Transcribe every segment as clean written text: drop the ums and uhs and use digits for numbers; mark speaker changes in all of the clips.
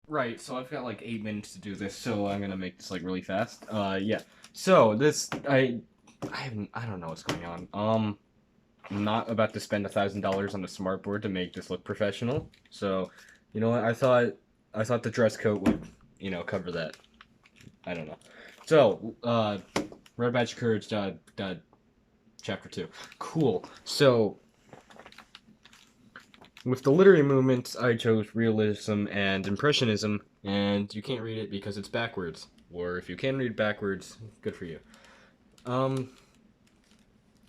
Speaker 1: Right, so I've got like 8 minutes to do this, so I'm gonna make this like really fast. Yeah. So this, I don't know what's going on. I'm not about to spend $1,000 on a smartboard to make this look professional. So, you know what? I thought the dress code would, cover that. I don't know. So, Red Badge of Courage, chapter 2. Cool. So, with the literary movement, I chose realism and impressionism, and you can't read it because it's backwards. Or if you can read backwards, good for you. Um,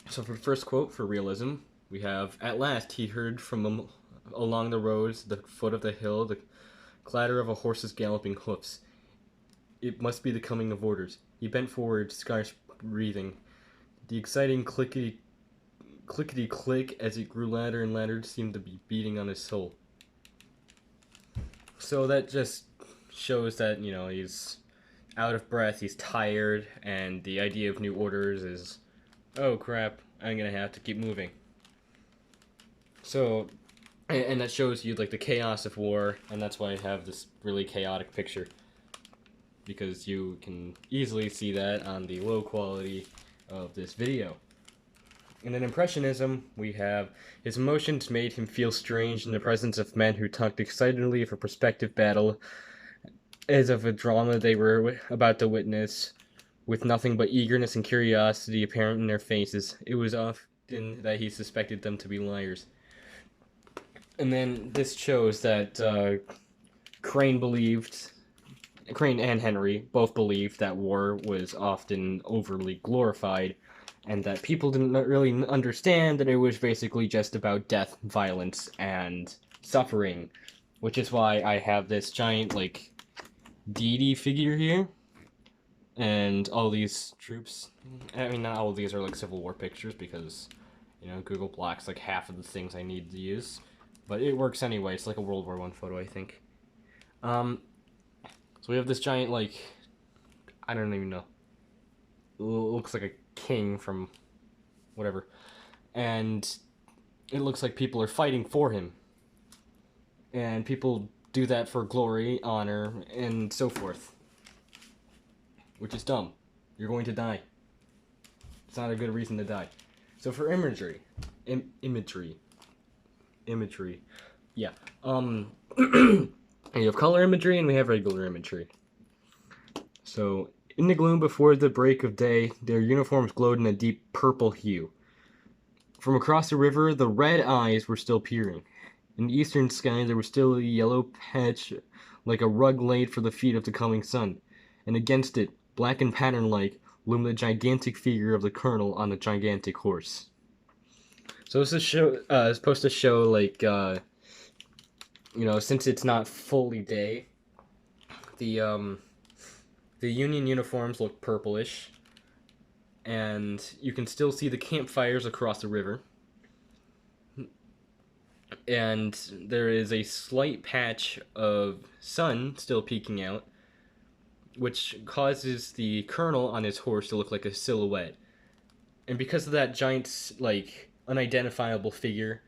Speaker 1: so for the first quote for realism, we have, "At last he heard from along the roads, the foot of the hill, the clatter of a horse's galloping hoofs. It must be the coming of orders. He bent forward, scarce breathing. The exciting clickety click as it grew louder and louder seemed to be beating on his soul." So that just shows that, he's out of breath, he's tired, and the idea of new orders is, oh crap, I'm gonna have to keep moving. So, and that shows you like the chaos of war, and that's why I have this really chaotic picture, because you can easily see that on the low quality of this video. And in Impressionism, we have, "His emotions made him feel strange in the presence of men who talked excitedly of a prospective battle, as of a drama they were about to witness, with nothing but eagerness and curiosity apparent in their faces. It was often that he suspected them to be liars." And then this shows that Crane believed, Crane and Henry both believed that war was often overly glorified, and that people didn't really understand that it was basically just about death, violence, and suffering, which is why I have this giant, like, deity figure here, and all these troops. I mean, not all of these are, like, Civil War pictures, because, Google blocks, like, half of the things I need to use, but it works anyway. It's like a World War I photo, I think. So we have this giant, like, I don't even know. It looks like a king from whatever. And it looks like people are fighting for him. And people do that for glory, honor, and so forth. Which is dumb. You're going to die. It's not a good reason to die. So for imagery. Imagery. Yeah. You have color imagery and we have regular imagery. So, in the gloom before the break of day, their uniforms glowed in a deep purple hue. From across the river, the red eyes were still peering. In the eastern sky, there was still a yellow patch like a rug laid for the feet of the coming sun, and against it, black and pattern-like, loomed the gigantic figure of the colonel on a gigantic horse. So this is supposed to show, like, since it's not fully day, the the Union uniforms look purplish, and you can still see the campfires across the river. And there is a slight patch of sun still peeking out, which causes the colonel on his horse to look like a silhouette. And because of that giant, like, unidentifiable figure,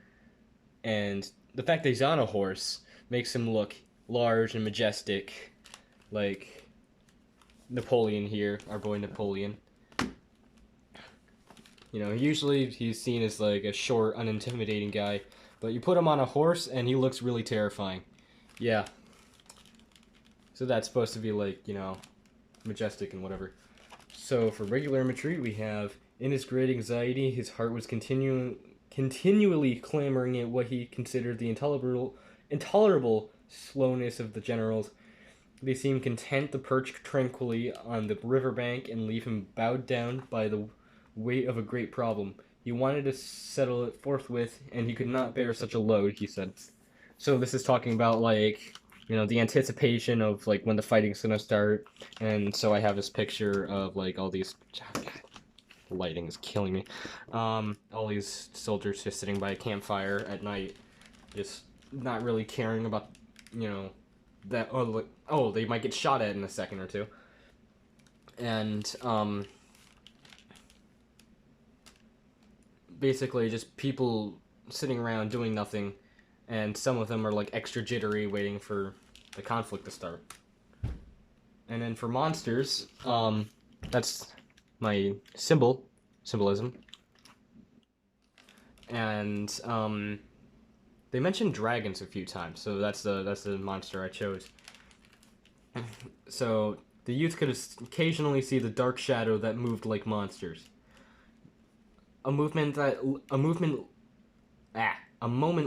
Speaker 1: and the fact that he's on a horse makes him look large and majestic, like Napoleon here, our boy Napoleon. Usually he's seen as like a short, unintimidating guy, but you put him on a horse and he looks really terrifying. Yeah. So that's supposed to be like, majestic and whatever. So for regular imagery, we have, "In his great anxiety, his heart was continually clamoring at what he considered the intolerable slowness of the generals. They seemed content to perch tranquilly on the riverbank and leave him bowed down by the weight of a great problem. He wanted to settle it forthwith, and he could not bear such a load," he said. So this is talking about, like, the anticipation of, like, when the fighting's gonna start. And so I have this picture of, like, all these... The lighting is killing me. All these soldiers just sitting by a campfire at night, just not really caring about, that, they might get shot at in a second or two. And, basically just people sitting around doing nothing, and some of them are, like, extra jittery, waiting for the conflict to start. And then for monsters, that's my symbolism. And they mentioned dragons a few times, so that's the monster I chose. So the youth could occasionally see the dark shadow that moved like monsters. A moment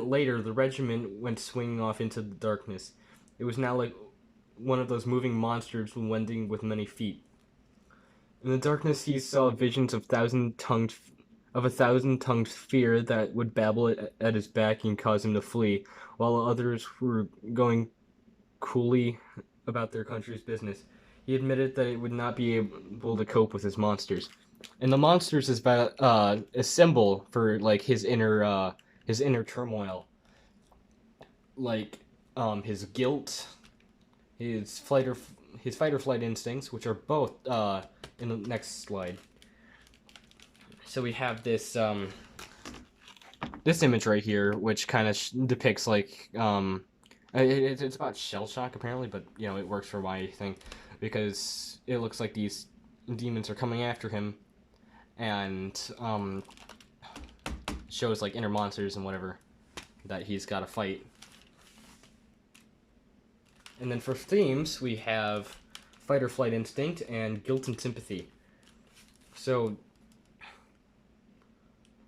Speaker 1: later, the regiment went swinging off into the darkness. It was now like one of those moving monsters wending with many feet. In the darkness, he saw visions of a thousand-tongued fear that would babble at his back and cause him to flee, while others were going coolly about their country's business. He admitted that it would not be able to cope with his monsters, and the monsters is a symbol for like his inner turmoil, like his guilt, his fight or flight instincts, which are both in the next slide. So we have this this image right here, which kind of depicts like it's about shell shock apparently, but you know it works for my thing because it looks like these demons are coming after him, and shows like inner monsters and whatever that he's got to fight. And then for themes, we have fight or flight instinct and guilt and sympathy. So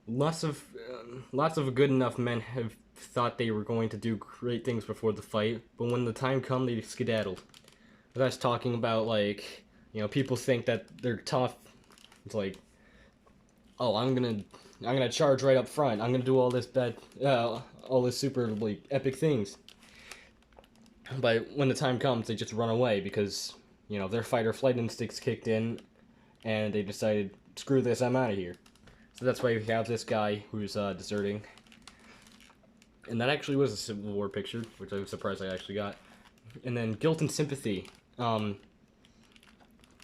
Speaker 1: lots of good enough men have thought they were going to do great things before the fight, but when the time come, they skedaddled. That's talking about like, you know, people think that they're tough. It's like, oh, I'm gonna charge right up front. I'm gonna do all this super like epic things. But when the time comes, they just run away because, you know, their fight or flight instincts kicked in, and they decided, screw this, I'm out of here. So that's why we have this guy who's deserting. And that actually was a Civil War picture, which I was surprised I actually got. And then guilt and sympathy.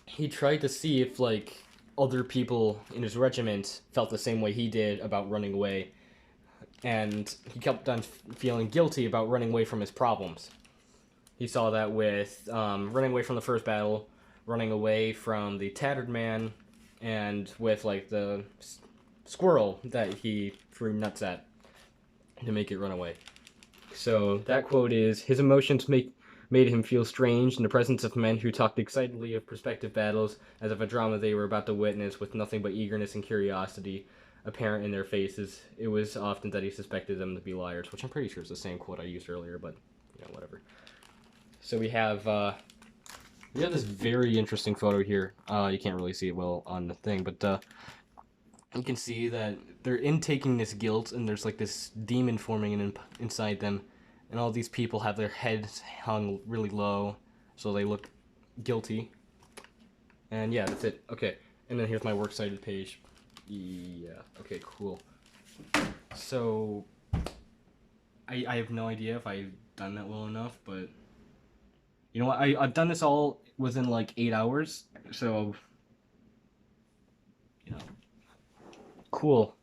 Speaker 1: He tried to see if, like, other people in his regiment felt the same way he did about running away. And he kept on feeling guilty about running away from his problems. He saw that with running away from the first battle, running away from the tattered man, and with, like, the squirrel that he threw nuts at to make it run away. So that quote is, his emotions made him feel strange in the presence of men who talked excitedly of prospective battles as of a drama they were about to witness with nothing but eagerness and curiosity apparent in their faces. It was often that he suspected them to be liars, which I'm pretty sure is the same quote I used earlier, but you know, whatever. So we have this very interesting photo here. You can't really see it well on the thing, but you can see that they're intaking this guilt, and there's like this demon forming inside them, and all these people have their heads hung really low, so they look guilty. And yeah, that's it. Okay, and then here's my works cited page. Yeah, okay, cool. So, I have no idea if I've done that well enough, but you know what, I've done this all within like 8 hours, so, you know, cool.